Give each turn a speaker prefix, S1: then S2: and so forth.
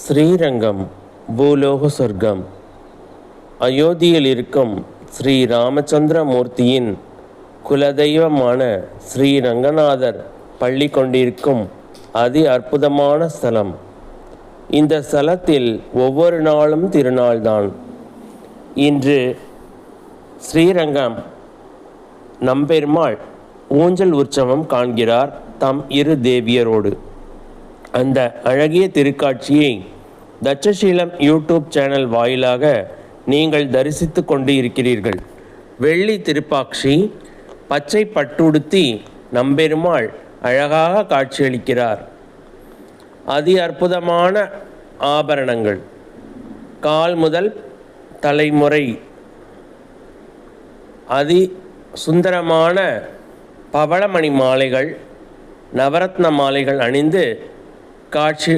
S1: ஸ்ரீரங்கம் பூலோக சொர்க்கம். அயோத்தியில் இருக்கும் ஸ்ரீ ராமச்சந்திர மூர்த்தியின் குலதெய்வமான ஸ்ரீ ரங்கநாதர் பள்ளி கொண்டிருக்கும் அதி அற்புதமான ஸ்தலம். இந்த ஸ்தலத்தில் ஒவ்வொரு நாளும் திருநாள்தான். இன்று ஸ்ரீரங்கம் நம்பெருமாள் ஊஞ்சல் உற்சவம் காண்கிறார் தம் இரு தேவியரோடு. அந்த அழகிய திருக்காட்சியை தட்சசீலம் யூடியூப் சேனல் வாயிலாக நீங்கள் தரிசித்து கொண்டு இருக்கிறீர்கள். வெள்ளி திருப்பாக்ஷி பச்சை பட்டுடுத்தி நம்பெருமாள் அழகாக காட்சியளிக்கிறார். அதி அற்புதமான ஆபரணங்கள், கால் முதல் தலைமுறை அதி சுந்தரமான பவளமணி மாலைகள், நவரத்ன மாலைகள் அணிந்து காட்சி